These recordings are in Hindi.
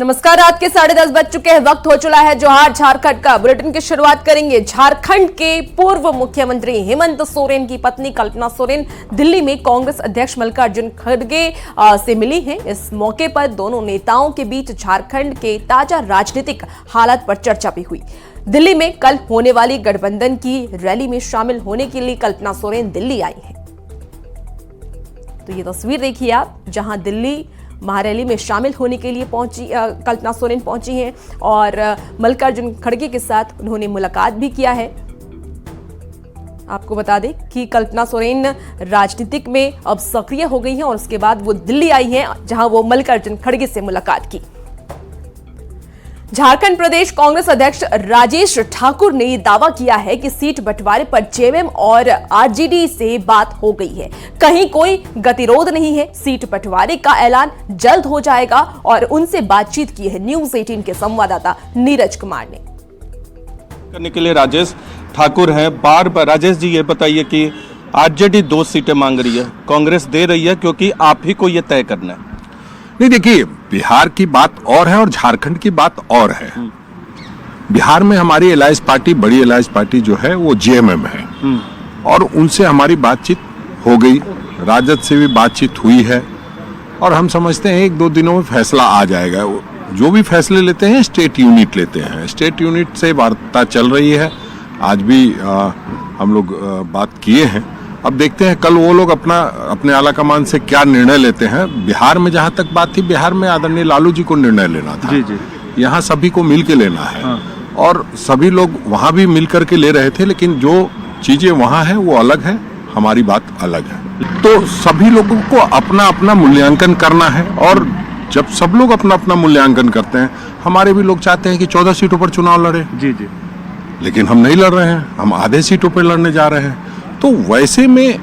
नमस्कार। रात के 10:30 बज चुके हैं। वक्त हो चला है जोहार झारखंड का। बुलेटिन की शुरुआत करेंगे। झारखंड के पूर्व मुख्यमंत्री हेमंत सोरेन की पत्नी कल्पना सोरेन दिल्ली में कांग्रेस अध्यक्ष मल्लिकार्जुन खड़गे से मिली हैं। इस मौके पर दोनों नेताओं के बीच झारखंड के ताजा राजनीतिक हालात पर चर्चा भी हुई। दिल्ली में कल होने वाली गठबंधन की रैली में शामिल होने के लिए कल्पना सोरेन दिल्ली आई हैं। तो ये तस्वीर देखिए आप, जहां दिल्ली महारैली में शामिल होने के लिए कल्पना सोरेन पहुंची हैं और मल्लिकार्जुन खड़गे के साथ उन्होंने मुलाकात भी किया है। आपको बता दें कि कल्पना सोरेन राजनीतिक में अब सक्रिय हो गई हैं और उसके बाद वो दिल्ली आई हैं, जहां वो मल्लिकार्जुन खड़गे से मुलाकात की। झारखंड प्रदेश कांग्रेस अध्यक्ष राजेश ठाकुर ने दावा किया है कि सीट बंटवारे पर जेएमएम और आरजेडी से बात हो गई है। कहीं कोई गतिरोध नहीं है। सीट बंटवारे का ऐलान जल्द हो जाएगा और उनसे बातचीत की है न्यूज 18 के संवाददाता नीरज कुमार ने। करने के लिए राजेश ठाकुर हैं। बार बार राजेश जी ये बताइए कि आरजेडी 2 सीटें मांग रही है, कांग्रेस दे रही है क्योंकि आप ही को ये तय करना है। नहीं, देखिए, बिहार की बात और है और झारखंड की बात और है। बिहार में हमारी अलायंस पार्टी, बड़ी अलायंस पार्टी जो है वो जेएमएम है और उनसे हमारी बातचीत हो गई। राजद से भी बातचीत हुई है और हम समझते हैं 1-2 दिनों में फैसला आ जाएगा। जो भी फैसले लेते हैं स्टेट यूनिट लेते हैं। स्टेट यूनिट से वार्ता चल रही है। आज भी हम लोग बात किए हैं। अब देखते हैं कल वो लोग अपने आला कमान से क्या निर्णय लेते हैं। बिहार में जहां तक बात थी, बिहार में आदरणीय लालू जी को निर्णय लेना था। जी जी। यहाँ सभी को मिल के लेना है। हाँ। और सभी लोग वहां भी मिल करके ले रहे थे, लेकिन जो चीजें वहां है वो अलग है, हमारी बात अलग है। तो सभी लोगों को अपना अपना मूल्यांकन करना है और जब सब लोग अपना अपना मूल्यांकन करते हैं, हमारे भी लोग चाहते हैं कि 14 सीटों पर चुनाव लड़े। जी जी। लेकिन हम नहीं लड़ रहे हैं, हम आधे सीटों पर लड़ने जा रहे हैं। तो वैसे में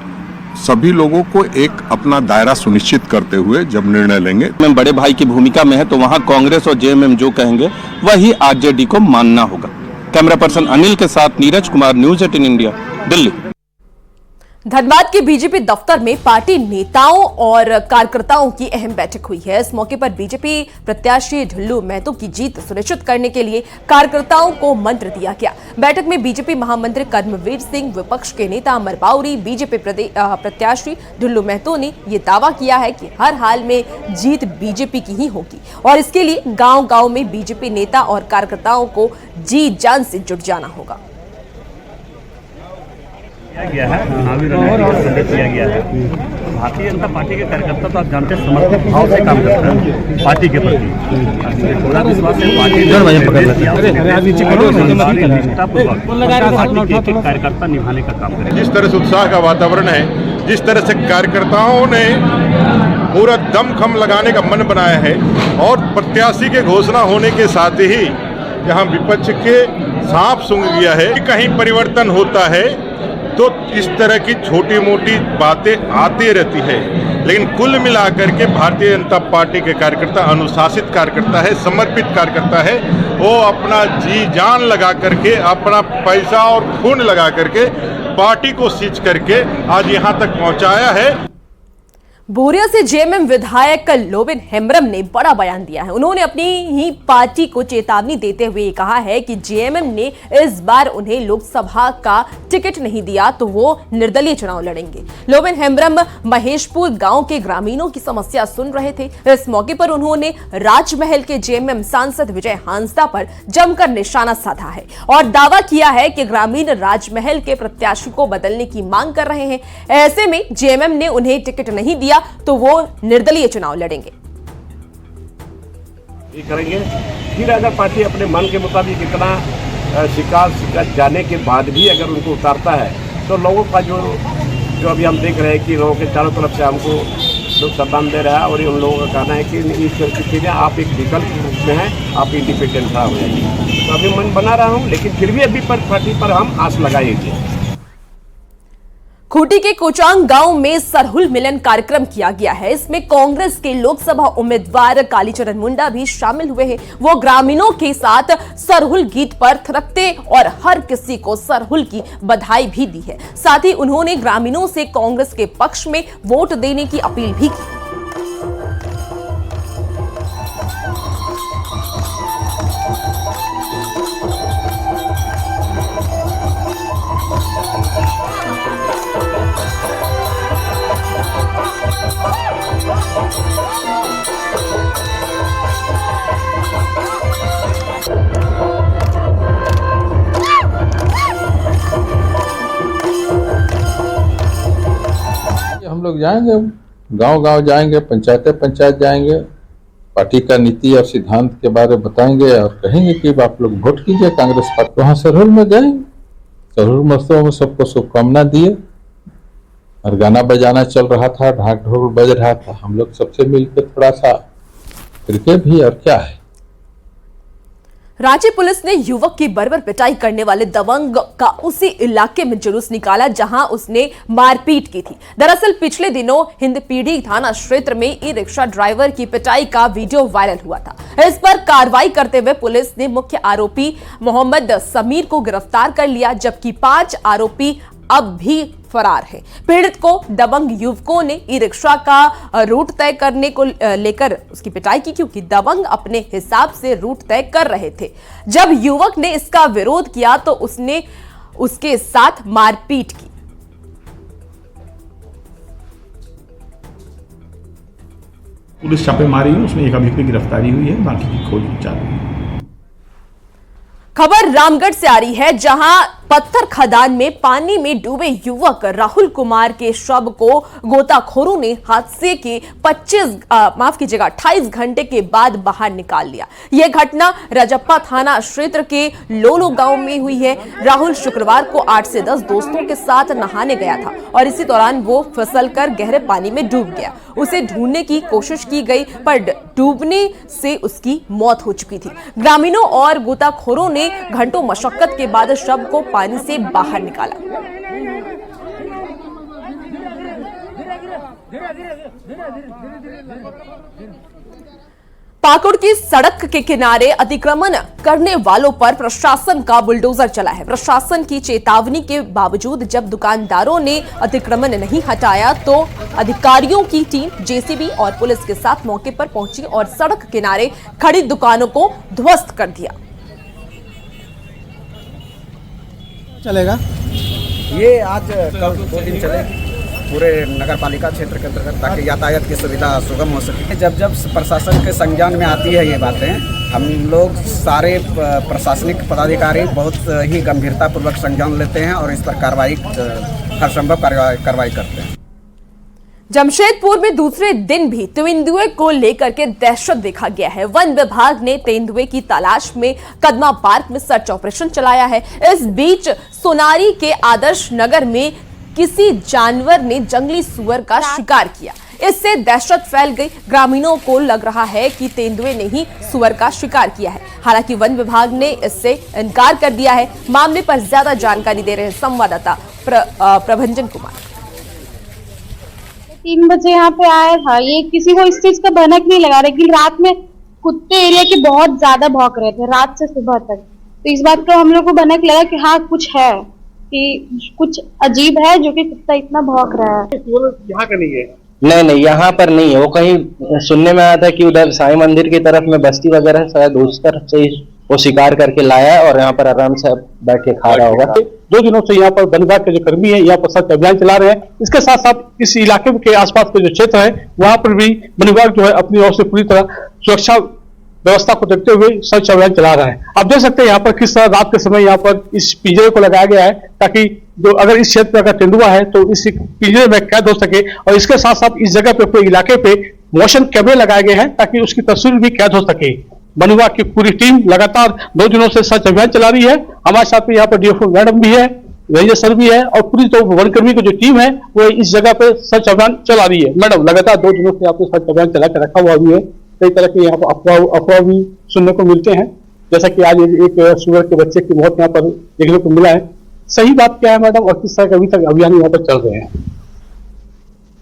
सभी लोगों को एक अपना दायरा सुनिश्चित करते हुए जब निर्णय लेंगे। मैं बड़े भाई की भूमिका में है तो वहां कांग्रेस और जेएमएम जो कहेंगे वही आरजेडी को मानना होगा। कैमरा पर्सन अनिल के साथ नीरज कुमार, न्यूज 18 इंडिया, दिल्ली। धनबाद के बीजेपी दफ्तर में पार्टी नेताओं और कार्यकर्ताओं की अहम बैठक हुई है। इस मौके पर बीजेपी प्रत्याशी ढुल्लू महतो की जीत सुनिश्चित करने के लिए कार्यकर्ताओं को मंत्र दिया गया। बैठक में बीजेपी महामंत्री कर्मवीर सिंह, विपक्ष के नेता अमर बाउरी, बीजेपी प्रत्याशी ढुल्लू महतो ने यह दावा किया है कि हर हाल में जीत बीजेपी की ही होगी और इसके लिए गांव-गांव में बीजेपी नेता और कार्यकर्ताओं को जी जान से जुट जाना होगा। किया है, चुनावी रणनीति किया गया है। भारतीय जनता पार्टी के कार्यकर्ता तो आप जानते हैं समर्पित भाव से काम करते हैं पार्टी के प्रति। पूरा विश्वास है पार्टी के कार्यकर्ता निभाने का काम करें। जिस तरह से उत्साह का वातावरण है, जिस तरह से कार्यकर्ताओं ने पूरा दमखम लगाने का मन बनाया है और प्रत्याशी के घोषणा होने के साथ ही यहाँ विपक्ष के सांप सूंघ गया है कि कहीं परिवर्तन होता है तो इस तरह की छोटी मोटी बातें आती रहती है। लेकिन कुल मिलाकर के भारतीय जनता पार्टी के कार्यकर्ता अनुशासित कार्यकर्ता है, समर्पित कार्यकर्ता है। वो अपना जी जान लगा करके, अपना पैसा और खून लगा करके पार्टी को सींच करके आज यहाँ तक पहुँचाया है। बोरिया से जेएमएम विधायक लोबिन हेम्ब्रम ने बड़ा बयान दिया है। उन्होंने अपनी ही पार्टी को चेतावनी देते हुए कहा है कि जेएमएम ने इस बार उन्हें लोकसभा का टिकट नहीं दिया तो वो निर्दलीय चुनाव लड़ेंगे। लोबिन हेम्ब्रम महेशपुर गांव के ग्रामीणों की समस्या सुन रहे थे। इस मौके पर उन्होंने राजमहल के जेएमएम सांसद विजय हांसदा पर जमकर निशाना साधा है और दावा किया है कि ग्रामीण राजमहल के प्रत्याशी को बदलने की मांग कर रहे हैं। ऐसे में जेएमएम ने उन्हें टिकट नहीं दिया तो वो निर्दलीय चुनाव लड़ेंगे। ये करेंगे। फिर अगर पार्टी अपने मन के मुताबिक इतना शिकायत जाने के बाद भी अगर उनको उतारता है तो लोगों का जो अभी हम देख रहे हैं कि लोगों के चारों तरफ से हमको लोग सम्मान दे रहा है और उन लोगों का कहना है कि इस तरह की चीज़ें आप एक विकल्प रूप में हैं, आप इंडिपेंडेंट खड़ा हो जाइए। तो अभी मन बना रहा हूँ, लेकिन फिर भी अभी पर पार्टी पर हम आस लगाएंगे। खूंटी के कोचांग गांव में सरहुल मिलन कार्यक्रम किया गया है। इसमें कांग्रेस के लोकसभा उम्मीदवार कालीचरण मुंडा भी शामिल हुए हैं। वो ग्रामीणों के साथ सरहुल गीत पर थिरकते और हर किसी को सरहुल की बधाई भी दी है। साथ ही उन्होंने ग्रामीणों से कांग्रेस के पक्ष में वोट देने की अपील भी की। लोग जाएंगे, गांव गांव जाएंगे, पंचायत जाएंगे, पार्टी का नीति और सिद्धांत के बारे में बताएंगे और कहेंगे कि आप लोग वोट कीजिए कांग्रेस पार्टी। वहां सरहुल में गए, सरहुल महोत्सव में सबको शुभकामना दिए और गाना बजाना चल रहा था, ढाक ढोल बज रहा था। हम लोग सबसे मिलकर थोड़ा सा करके भी, और क्या है। रांची पुलिस ने युवक की बर्बर पिटाई करने वाले दबंग का उसी इलाके में जुलूस निकाला जहां उसने मारपीट की थी। दरअसल पिछले दिनों हिंदपीढ़ी थाना क्षेत्र में ई रिक्शा ड्राइवर की पिटाई का वीडियो वायरल हुआ था। इस पर कार्रवाई करते हुए पुलिस ने मुख्य आरोपी मोहम्मद समीर को गिरफ्तार कर लिया, जबकि 5 आरोपी अब भी फरार है। पीड़ित को दबंग युवकों ने ई रिक्शा का रूट तय करने को लेकर उसकी पिटाई की, क्योंकि दबंग अपने हिसाब से रूट तय कर रहे थे। जब युवक ने इसका विरोध किया तो उसने उसके साथ मारपीट की। पुलिस छापेमारी है, उसमें एक अभियुक्त की गिरफ्तारी हुई है, बाकी की खोज चालू है। खबर रामगढ़ से आ रही है, जहां पत्थर खदान में पानी में डूबे युवक राहुल कुमार के शव को गोताखोरों ने हादसे के 28 घंटे के बाद बाहर निकाल लिया। यह घटना रजप्पा थाना क्षेत्र के लोलो गांव में हुई है। राहुल शुक्रवार को 8 से 10 दोस्तों के साथ नहाने गया था और इसी दौरान वो फिसलकर गहरे पानी में डूब गया। उसे ढूंढने की कोशिश की गई पर डूबने से उसकी मौत हो चुकी थी। ग्रामीणों और गोताखोरों ने घंटों मशक्कत के बाद शव को पानी से बाहर निकाला। पाकुड़ की सड़क के किनारे अतिक्रमण करने वालों पर प्रशासन का बुलडोजर चला है। प्रशासन की चेतावनी के बावजूद जब दुकानदारों ने अतिक्रमण नहीं हटाया तो अधिकारियों की टीम जेसीबी और पुलिस के साथ मौके पर पहुंची और सड़क किनारे खड़ी दुकानों को ध्वस्त कर दिया। चलेगा ये आज कल 2 दिन चलेगी पूरे नगर पालिका क्षेत्र के अंतर्गत, ताकि यातायात की सुविधा सुगम हो सके। जब जब प्रशासन के संज्ञान में आती है ये बातें, हम लोग सारे प्रशासनिक पदाधिकारी बहुत ही गंभीरतापूर्वक संज्ञान लेते हैं और इस पर कार्रवाई, हर संभव कार्रवाई करते हैं। जमशेदपुर में दूसरे दिन भी तेंदुए को लेकर के दहशत देखा गया है। वन विभाग ने तेंदुए की तलाश में कदमा पार्क में सर्च ऑपरेशन चलाया है। इस बीच सोनारी के आदर्श नगर में किसी जानवर ने जंगली सुअर का शिकार किया। इससे दहशत फैल गई। ग्रामीणों को लग रहा है कि तेंदुए ने ही सुअर का शिकार किया है। हालांकि वन विभाग ने इससे इनकार कर दिया है। मामले पर ज्यादा जानकारी दे रहे हैं संवाददाता प्रभंजन कुमार। 3 बजे यहाँ पे आया था। ये किसी को इस चीज का भनक नहीं लगा, लेकिन रात में कुत्ते एरिया के बहुत ज्यादा भौंक रहे थे रात से सुबह तक। तो इस बात का हम लोग को भनक लगा कि हाँ कुछ है, कि कुछ अजीब है जो कि कुत्ता इतना भौंक रहा है। यहाँ का नहीं है? नहीं, यहाँ पर नहीं है। वो कहीं सुनने में आया था कि उधर साईं मंदिर की तरफ में बस्ती वगैरह शायद उस तरफ से वो शिकार करके लाया है और यहाँ पर आराम से बैठ के खा रहा होगा। 2 दिनों से यहाँ पर वन विभाग के जो कर्मी है यहाँ पर सर्च अभियान चला रहे हैं। इसके साथ साथ इस इलाके के आसपास के जो क्षेत्र है वहाँ पर भी वन विभाग जो है अपनी ओर से पूरी तरह सुरक्षा व्यवस्था को देखते हुए सर्च अभियान चला रहा है। आप देख सकते हैं यहाँ पर किस तरह रात के समय यहाँ पर इस पिंजरे को लगाया गया है, ताकि जो अगर इस क्षेत्र में अगर तेंदुआ है तो इस पिंजरे में कैद हो सके। और इसके साथ साथ इस जगह पे पूरे इलाके पे मोशन कैमरे लगाए गए हैं ताकि उसकी तस्वीर भी कैद हो सके। वन विभाग की पूरी टीम लगातार 2 दिनों से सर्च अभियान चला रही है। हमारे साथ में यहाँ पर डीएफओ मैडम भी है, रेंजर सर भी है और पूरी तो वनकर्मी की जो टीम है वो इस जगह पे सर्च अभियान चला रही है। मैडम लगातार 2 दिनों से यहाँ पे सर्च अभियान चला के रखा हुआ भी है। कई तरह के यहाँ पर अफवाह भी सुनने को मिलते हैं, जैसा कि आज एक सुअर के बच्चे की मौत यहाँ पर देखने को मिला है। सही बात क्या है मैडम और किस तरह के अभी तक अभियान यहाँ पर चल रहे हैं?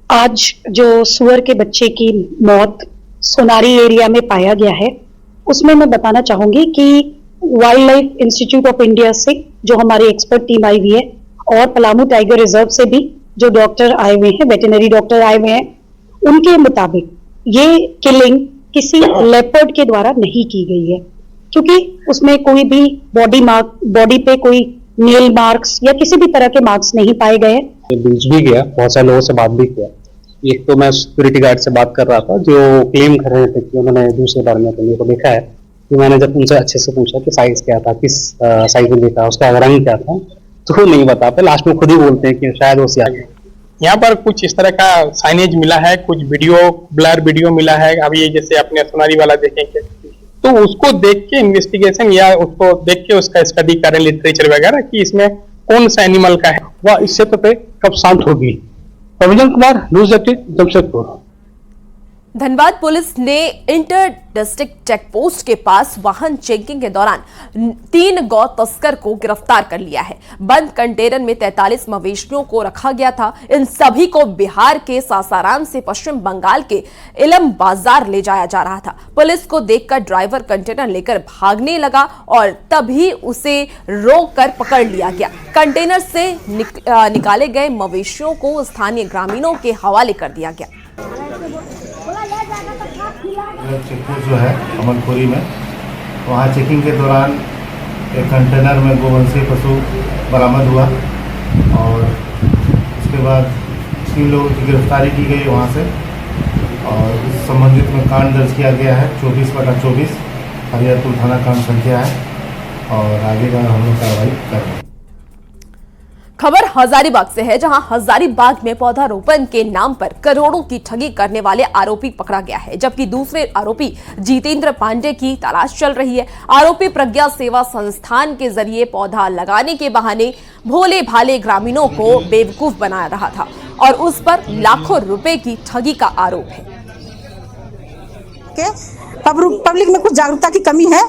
आज जो सुअर के बच्चे की मौत सोनारी एरिया में पाया गया है, उसमें मैं बताना चाहूंगी कि wild life institute of India से जो हमारी एक्सपर्ट टीम आई हुई है और पलामू टाइगर रिजर्व से भी जो डॉक्टर आए हुए हैं, वेटरनरी डॉक्टर आए हुए हैं, उनके मुताबिक ये किलिंग किसी लेपर्ड के द्वारा नहीं की गई है, क्योंकि उसमें कोई भी बॉडी पे कोई नेल मार्क्स या किसी भी तरह के मार्क्स नहीं पाए गए। बीच भी गया, बहुत सारे लोगों से बात भी किया। एक तो मैं सिक्योरिटी गार्ड से बात कर रहा था जो क्लेम कर रहे थे कि उन्होंने दूसरे बार में को देखा है। तो मैंने जब उनसे अच्छे से पूछा कि साइज क्या था, किस साइज में देखा, उसका रंग क्या था, तो वो नहीं बता पाए। लास्ट में खुद ही बोलते हैं कि शायद वो सियाह है। यहाँ पर कुछ इस तरह का साइनेज मिला है, कुछ वीडियो ब्लर वीडियो मिला है। अभी ये जैसे अपने सोनारी वाला देखेंगे तो उसको देख के इन्वेस्टिगेशन या उसको देख के उसका स्टडी करें लिटरेचर वगैरह कि इसमें कौन सा एनिमल का है, वह इस क्षेत्र पे कब शांत होगी। प्रवीण कुमार, न्यूज 18, जमशेदपुर। धनबाद पुलिस ने इंटर डिस्ट्रिक्ट चेक पोस्ट के पास वाहन चेकिंग के दौरान 3 गौ तस्कर को गिरफ्तार कर लिया है। बंद कंटेनर में 43 मवेशियों को रखा गया था। इन सभी को बिहार के सासाराम से पश्चिम बंगाल के इलम बाजार ले जाया जा रहा था। पुलिस को देखकर ड्राइवर कंटेनर लेकर भागने लगा और तभी उसे रोककर पकड़ लिया गया। कंटेनर से निकाले गए मवेशियों को स्थानीय ग्रामीणों के हवाले कर दिया गया। चेकपोस्ट जो है अमनखोरी में, वहाँ चेकिंग के दौरान एक कंटेनर में गोवंशीय पशु बरामद हुआ और उसके बाद 3 लोगों की गिरफ्तारी की गई वहाँ से और इस संबंधित में कांड दर्ज किया गया है 24/24 हरिहरपुर थाना कांड संख्या है और आगे का हम लोग कार्रवाई कर रहे हैं। खबर हजारीबाग से है, जहां हजारीबाग में पौधारोपण के नाम पर करोड़ों की ठगी करने वाले आरोपी पकड़ा गया है, जबकि दूसरे आरोपी जितेंद्र पांडे की तलाश चल रही है। आरोपी प्रज्ञा सेवा संस्थान के जरिए पौधा लगाने के बहाने भोले भाले ग्रामीणों को बेवकूफ बना रहा था और उस पर लाखों रुपए की ठगी का आरोप है। पब्लिक में कुछ जागरूकता की कमी है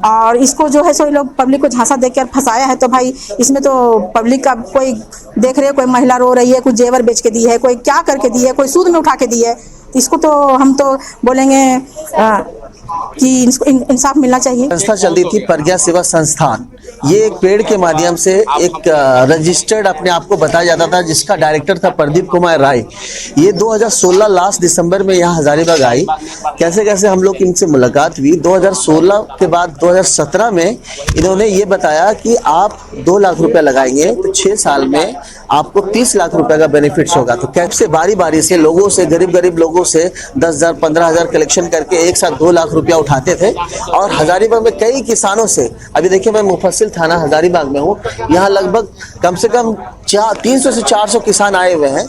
और इसको जो है सो लोग पब्लिक को झांसा देकर फंसाया है। तो भाई इसमें तो पब्लिक का कोई देख रहे है, कोई महिला रो रही है, कुछ जेवर बेच के दी है, कोई क्या करके दी है, कोई सूद में उठा के दी है। इसको तो हम तो बोलेंगे कि इंसाफ मिलना चाहिए। संस्था चल रही थी प्रज्ञा सेवा संस्थान, ये एक पेड़ के माध्यम से एक रजिस्टर्ड अपने आप को बताया जाता था, जिसका डायरेक्टर था प्रदीप कुमार राय। ये 2016 लास्ट दिसंबर में यहाँ हजारीबाग आई। कैसे कैसे हम लोग इनसे मुलाकात हुई। 2016 के बाद 2017 में इन्होंने ये बताया कि आप 2 लाख रुपए लगाएंगे तो 6 साल में आपको 30 लाख रुपए का बेनिफिट्स होगा। तो कैसे बारी बारी से लोगों से, गरीब लोगों से 10,000 15,000 कलेक्शन करके एक साथ 2 लाख रुपया उठाते थे और हजारीबाग में कई किसानों से, अभी देखिए मैं मुफस्सिल थाना हजारीबाग में हूँ, यहाँ लगभग कम से कम 300 से 400 किसान आए हुए हैं।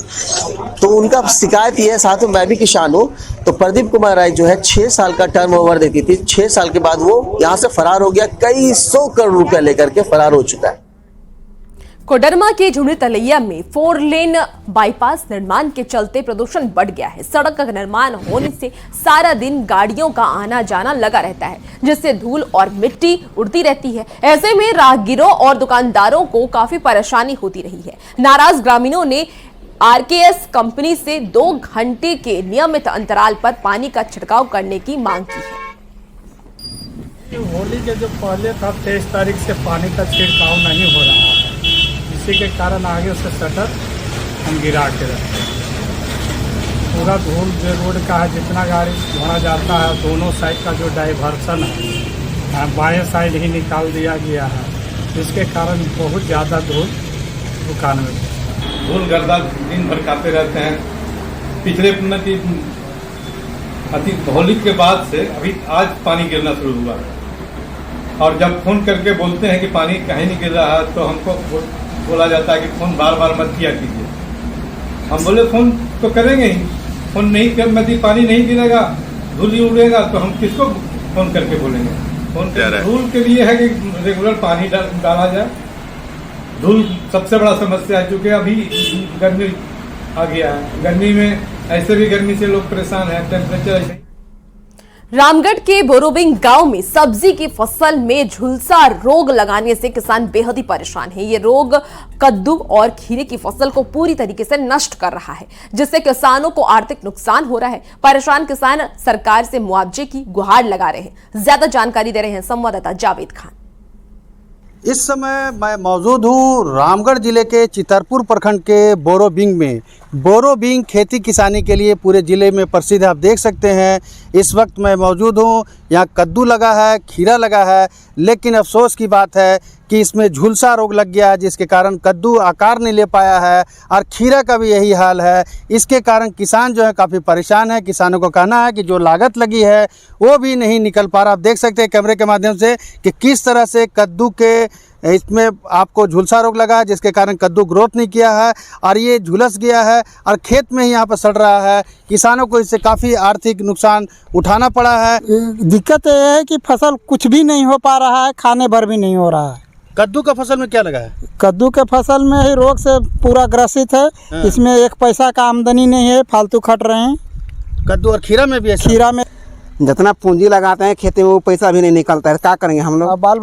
तो उनका शिकायत ये है, साथ में मैं भी किसान हूँ। तो प्रदीप कुमार राय जो है 6 साल का टर्म ओवर देती थी, 6 साल के बाद वो यहाँ से फरार हो गया, कई 100 करोड़ रुपया लेकर के फरार हो चुका है। कोडरमा के झुंझुनू तलैया में 4 लेन बाईपास निर्माण के चलते प्रदूषण बढ़ गया है। सड़क का निर्माण होने से सारा दिन गाड़ियों का आना जाना लगा रहता है, जिससे धूल और मिट्टी उड़ती रहती है। ऐसे में राहगीरों और दुकानदारों को काफी परेशानी होती रही है। नाराज ग्रामीणों ने आरकेएस कंपनी से 2 घंटे के नियमित अंतराल पर पानी का छिड़काव करने की मांग की है। होली के जो पहले था 23 तारीख से पानी का छिड़काव नहीं हो रहा है, इसी के कारण आगे से शटर हम गिरा के रखते हैं। पूरा धूल जो रोड का है, जितना गाड़ी घोड़ा जाता है, दोनों साइड का जो डाइवर्सन है बाएं साइड ही निकाल दिया गया है, जिसके कारण बहुत ज़्यादा धूल दुकान में धूल गर्दा दिन भर खाते रहते हैं। पिछले होली के बाद से अभी आज पानी गिरना शुरू हुआ है और जब फोन करके बोलते हैं कि पानी कहीं नहीं गिर रहा है तो हमको बोला जाता है कि फोन बार बार मत किया कीजिए। हम बोले फोन तो करेंगे ही, फोन नहीं कर पानी नहीं गिरेगा, धूल ही उड़ेगा तो हम किसको फोन करके बोलेंगे। फोन धूल के लिए है कि रेगुलर पानी डाला जाए। धूल सबसे बड़ा समस्या है, क्योंकि अभी गर्मी आ गया है। गर्मी में ऐसे भी गर्मी से लोग परेशान हैं, टेम्परेचर ऐसे। रामगढ़ के बोरोबिंग गांव में सब्जी की फसल में झुलसा रोग लगाने से किसान बेहद ही परेशान हैं। ये रोग कद्दू और खीरे की फसल को पूरी तरीके से नष्ट कर रहा है, जिससे किसानों को आर्थिक नुकसान हो रहा है। परेशान किसान सरकार से मुआवजे की गुहार लगा रहे हैं। ज्यादा जानकारी दे रहे हैं संवाददाता जावेद खान। इस समय मैं मौजूद हूँ रामगढ़ जिले के चितरपुर प्रखंड के बोरोबिंग में। बोरोबिंग खेती किसानी के लिए पूरे ज़िले में प्रसिद्ध है। आप देख सकते हैं इस वक्त मैं मौजूद हूँ, यहाँ कद्दू लगा है, खीरा लगा है, लेकिन अफसोस की बात है कि इसमें झुलसा रोग लग गया है, जिसके कारण कद्दू आकार नहीं ले पाया है और खीरा का भी यही हाल है। इसके कारण किसान जो है काफ़ी परेशान है। किसानों को कहना है कि जो लागत लगी है वो भी नहीं निकल पा रहा। आप देख सकते हैं कैमरे के माध्यम से कि किस तरह से कद्दू के इसमें आपको झुलसा रोग लगा है, जिसके कारण कद्दू ग्रोथ नहीं किया है और ये झुलस गया है और खेत में ही यहाँ पर सड़ रहा है। किसानों को इससे काफ़ी आर्थिक नुकसान उठाना पड़ा है। दिक्कत ये है कि फसल कुछ भी नहीं हो पा रहा है, खाने भर भी नहीं हो रहा है। कद्दू का फसल में क्या लगा है? कद्दू के फसल में ही रोग से पूरा ग्रसित है। इसमें एक पैसा का आमदनी नहीं है, फालतू खट रहे हैं। कद्दू और खीरा में भी है? खीरा में जितना पूंजी लगाते हैं खेती में वो पैसा भी नहीं निकलता है। क्या करेंगे हम लोग? बाल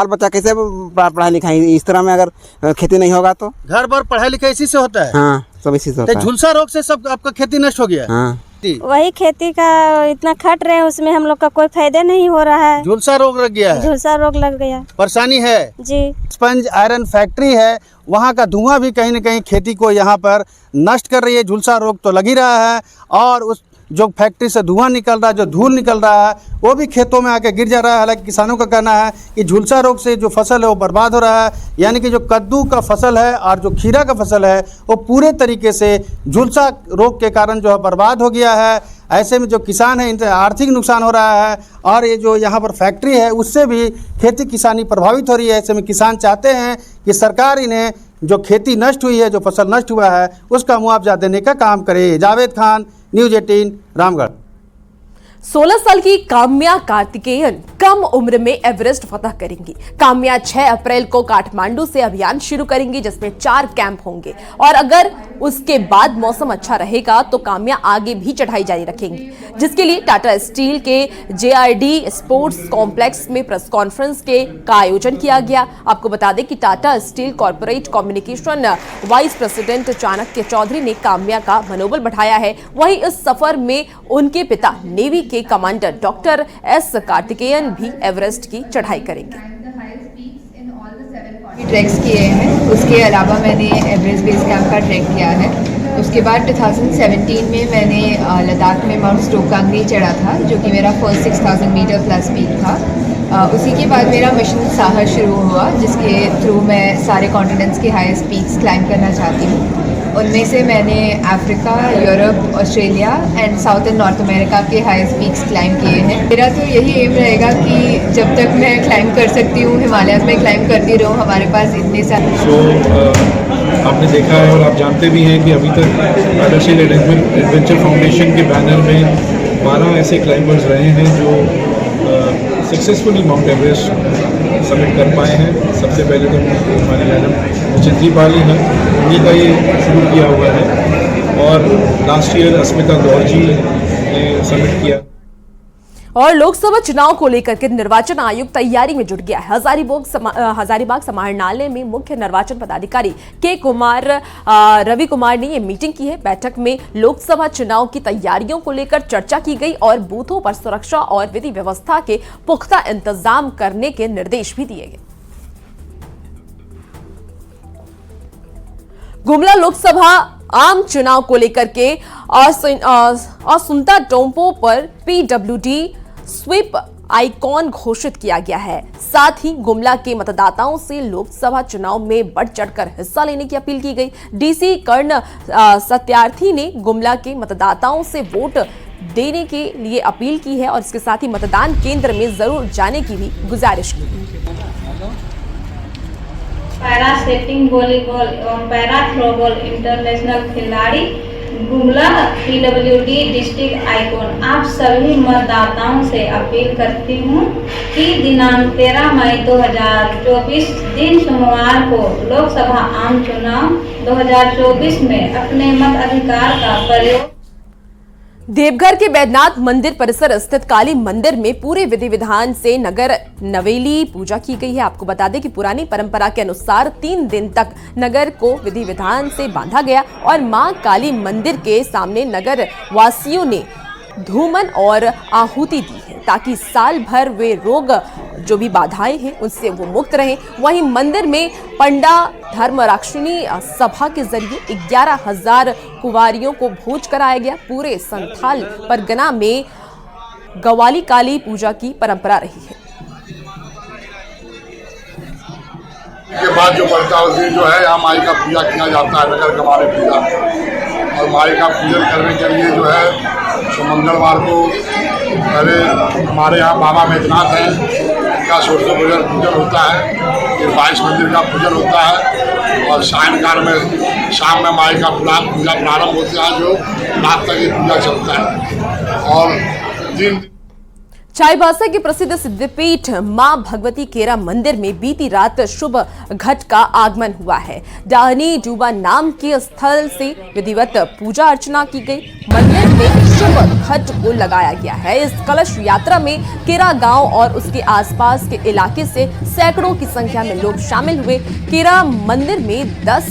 बच्चा कैसे पढ़ाई लिखाई? इस तरह में अगर खेती नहीं होगा तो घर भर पढ़ाई लिखाई इसी से होता है। हाँ, सब इसी से होता है। झुलसा रोग से सब आपका खेती नष्ट हो गया। हाँ। वही खेती का इतना खट रहे हैं, उसमें हम लोग का कोई फायदा नहीं हो रहा है। झुलसा रोग लग गया है। झुलसा रोग लग गया, परेशानी है जी। स्पंज आयरन फैक्ट्री है, वहाँ का धुआं भी कहीं न कहीं खेती को यहाँ पर नष्ट कर रही है। झुलसा रोग तो लग ही रहा है और उस जो फैक्ट्री से धुआं निकल रहा है, जो धूल निकल रहा है, वो भी खेतों में आके गिर जा रहा है। हालांकि किसानों का कहना है कि झुलसा रोग से जो फसल है वो बर्बाद हो रहा है, यानी कि जो कद्दू का फसल है और जो खीरा का फसल है वो पूरे तरीके से झुलसा रोग के कारण जो है बर्बाद हो गया है। ऐसे में जो किसान है इनसे आर्थिक नुकसान हो रहा है और ये जो यहाँ पर फैक्ट्री है उससे भी खेती किसानी प्रभावित हो रही है। ऐसे में किसान चाहते हैं कि सरकार इन्हें जो खेती नष्ट हुई है, जो फसल नष्ट हुआ है, उसका मुआवजा देने का काम करे। जावेद खान, न्यूज़ 18, रामगढ़। 16 साल की काम्या कार्तिकेयन कम उम्र में एवरेस्ट फतह करेंगी। काम्या 6 अप्रैल को काठमांडू से अभियान शुरू करेंगी, जिसमें 4 कैंप होंगे और अगर उसके बाद मौसम अच्छा रहेगा तो काम्या आगे भी चढ़ाई जारी रखेंगी, जिसके लिए टाटा स्टील के JRD स्पोर्ट्स कॉम्प्लेक्स में प्रेस कॉन्फ्रेंस का आयोजन किया गया। आपको बता दें कि Tata Steel corporate communication vice president Chanakya Chaudhary ने काम्या का मनोबल बढ़ाया है। वहीं इस सफर में उनके पिता नेवी के कमांडर डॉक्टर S कार्तिकेयन भी एवरेस्ट की चढ़ाई करेंगे। ट्रैक्स किए हैं, उसके अलावा मैंने एवरेस्ट बेस कैंप का ट्रैक किया है। उसके बाद 2017 में मैंने लद्दाख में माउंट स्टोकांगरी चढ़ा था, जो कि मेरा फर्स्ट 6000 मीटर प्लस पीक था। उसी के बाद मेरा मिशन साहस शुरू हुआ, जिसके थ्रू मैं सारे कॉन्टिनेंट्स के हाईएस्ट पीक्स क्लाइंब करना चाहती हूँ। उनमें से मैंने Africa, Europe, Australia and south and north America के हाईएस्ट पीक्स क्लाइंब किए हैं। मेरा तो यही एम रहेगा कि जब तक मैं क्लाइंब कर सकती हूँ हिमालय में क्लाइंब करती रहूँ। हमारे पास इतने सारे आपने देखा है और आप जानते भी हैं कि अभी तक टाटा स्टील एडवेंचर फाउंडेशन के बैनर में 12 ऐसे क्लाइंबर्स रहे हैं जो सक्सेसफुली माउंट एवरेस्ट सबमिट कर पाए हैं। सबसे पहले तो हमारी मैडम चिंती पाली हैं, उन्हीं का ये शुरू किया हुआ है और लास्ट ईयर अस्मिता गौर जी ने सबमिट किया। और लोकसभा चुनाव को लेकर के निर्वाचन आयोग तैयारी में जुट गया है। हजारीबाग समाहरणालय में मुख्य निर्वाचन पदाधिकारी रवि कुमार ने ये मीटिंग की है। बैठक में लोकसभा चुनाव की तैयारियों को लेकर चर्चा की गई और बूथों पर सुरक्षा और विधि व्यवस्था के पुख्ता इंतजाम करने के निर्देश भी दिए गए। गुमला लोकसभा आम चुनाव को लेकर के असुंता टोम्पो पर PWD स्वीप आइकॉन घोषित किया गया है। साथ ही गुमला के मतदाताओं से लोकसभा चुनाव में बढ़ चढ़कर हिस्सा लेने की अपील की गई। DC कर्ण सत्यार्थी ने गुमला के मतदाताओं से वोट देने के लिए अपील की है और इसके साथ ही मतदान केंद्र में जरूर जाने की भी गुजारिश की। पैरा सेटिंग वॉलीबॉल एवं पैरा थ्रोबॉल इंटरनेशनल खिलाड़ी गुमला PWD डिस्ट्रिक्ट आइकॉन। आप सभी मतदाताओं से अपील करती हूं कि दिनांक 13 मई 2024 दिन सोमवार को लोकसभा आम चुनाव 2024 में अपने मताधिकार का प्रयोग। देवघर के बैद्यनाथ मंदिर परिसर स्थित काली मंदिर में पूरे विधि विधान से नगर नवेली पूजा की गई है। आपको बता दें कि पुरानी परंपरा के अनुसार 3 दिन तक नगर को विधि विधान से बांधा गया और मां काली मंदिर के सामने नगर वासियों ने धूमन और आहुति दी है ताकि साल भर वे रोग जो भी बाधाएं हैं उनसे वो मुक्त रहें। वहीं मंदिर में पंडा धर्मरक्षिणी सभा के जरिए 11,000 कुंवारियों को भोज कराया गया। पूरे संथाल परगना में गवाली काली पूजा की परंपरा रही है। के बाद जो बढ़ता जो है यहाँ माई का पूजा किया जाता है, नगर गवाली पूजा, और माई का पूजन करने के लिए जो है तो मंगलवार को पहले हमारे यहाँ बाबा बैद्यनाथ हैं, का षोडश पूजन होता है, फिर 22 मंदिर का पूजन होता है और सायंकाल में शाम में माई का पूजा प्रारंभ होता है, जो रात तक ये पूजा चलता है। और दिन चाईबासा के प्रसिद्ध सिद्धपीठ मां भगवती केरा मंदिर में बीती रात शुभ घट का आगमन हुआ है। डाहनी डूबा नाम के स्थल से विधिवत पूजा अर्चना की गई। मंदिर में शुभ घट को लगाया गया है। इस कलश यात्रा में केरा गांव और उसके आसपास के इलाके से सैकड़ों की संख्या में लोग शामिल हुए। केरा मंदिर में 10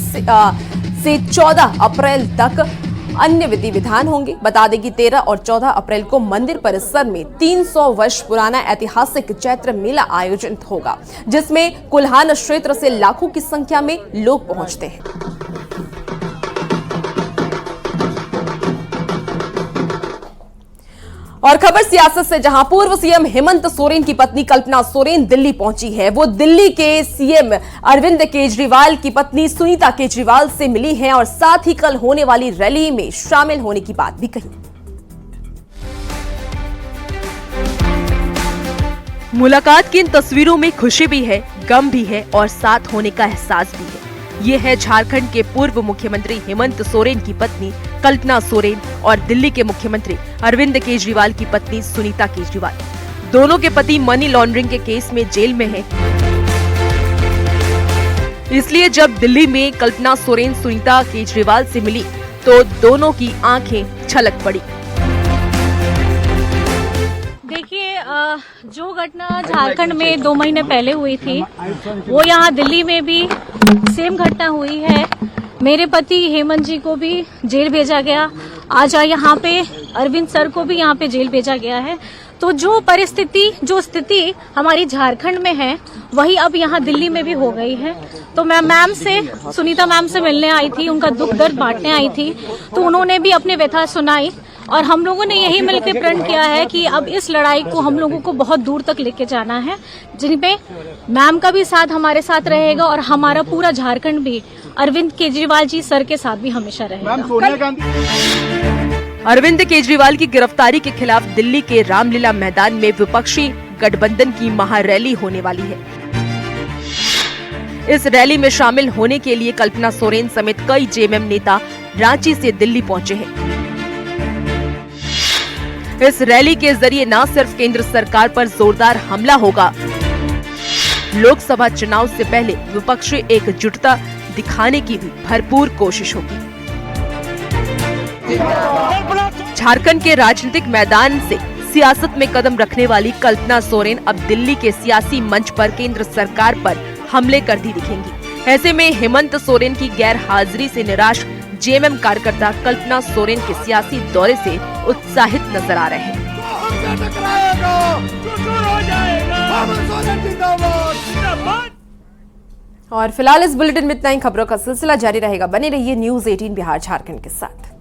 से 14 अप्रैल तक अन्य विधि विधान होंगे। बता दें कि 13 और 14 अप्रैल को मंदिर परिसर में 300 वर्ष पुराना ऐतिहासिक चैत्र मेला आयोजित होगा, जिसमें कुल्हान क्षेत्र से लाखों की संख्या में लोग पहुंचते हैं। और खबर सियासत से, जहां पूर्व सीएम हेमंत सोरेन की पत्नी कल्पना सोरेन दिल्ली पहुंची है। वो दिल्ली के सीएम अरविंद केजरीवाल की पत्नी सुनीता केजरीवाल से मिली हैं और साथ ही कल होने वाली रैली में शामिल होने की बात भी कही। मुलाकात की इन तस्वीरों में खुशी भी है, गम भी है और साथ होने का एहसास भी है। ये है झारखंड के पूर्व मुख्यमंत्री हेमंत सोरेन की पत्नी कल्पना सोरेन और दिल्ली के मुख्यमंत्री अरविंद केजरीवाल की पत्नी सुनीता केजरीवाल। दोनों के पति मनी लॉन्ड्रिंग के केस में जेल में हैं। इसलिए जब दिल्ली में कल्पना सोरेन सुनीता केजरीवाल से मिली तो दोनों की आंखें छलक पड़ी। देखिए, जो घटना झारखंड में 2 महीने पहले हुई थी, वो यहाँ दिल्ली में भी सेम घटना हुई है। मेरे पति हेमंत जी को भी जेल भेजा गया। आज यहाँ पे अरविंद सर को भी यहाँ पे जेल भेजा गया है। तो जो परिस्थिति, जो स्थिति हमारी झारखंड में है, वही अब यहाँ दिल्ली में भी हो गई है। तो मैं मैम से, सुनीता मैम से मिलने आई थी, उनका दुख दर्द बांटने आई थी, तो उन्होंने भी अपनी व्यथा सुनाई और हम लोगों ने यही मिलकर प्रण किया है कि अब इस लड़ाई को हम लोगों को बहुत दूर तक लेके जाना है, जिनपे मैम का भी साथ हमारे साथ रहेगा और हमारा पूरा झारखंड भी अरविंद केजरीवाल जी सर के साथ भी हमेशा रहेगा। अरविंद केजरीवाल की गिरफ्तारी के खिलाफ दिल्ली के रामलीला मैदान में विपक्षी गठबंधन की महारैली होने वाली है। इस रैली में शामिल होने के लिए कल्पना सोरेन समेत कई जेएमएम नेता रांची से दिल्ली पहुंचे हैं। इस रैली के जरिए न सिर्फ केंद्र सरकार पर जोरदार हमला होगा, लोकसभा चुनाव से पहले विपक्षी एकजुटता दिखाने की भी भरपूर कोशिश होगी। झारखंड के राजनीतिक मैदान से सियासत में कदम रखने वाली कल्पना सोरेन अब दिल्ली के सियासी मंच पर केंद्र सरकार पर हमले करती दिखेंगी। ऐसे में हेमंत सोरेन की गैर हाजिरी से निराश जेएमएम कार्यकर्ता कल्पना सोरेन के सियासी दौरे से उत्साहित नजर आ रहे हैं। और फिलहाल इस बुलेटिन में इतना ही। खबरों का सिलसिला जारी रहेगा। बने रहिए न्यूज़ 18 बिहार झारखंड के साथ।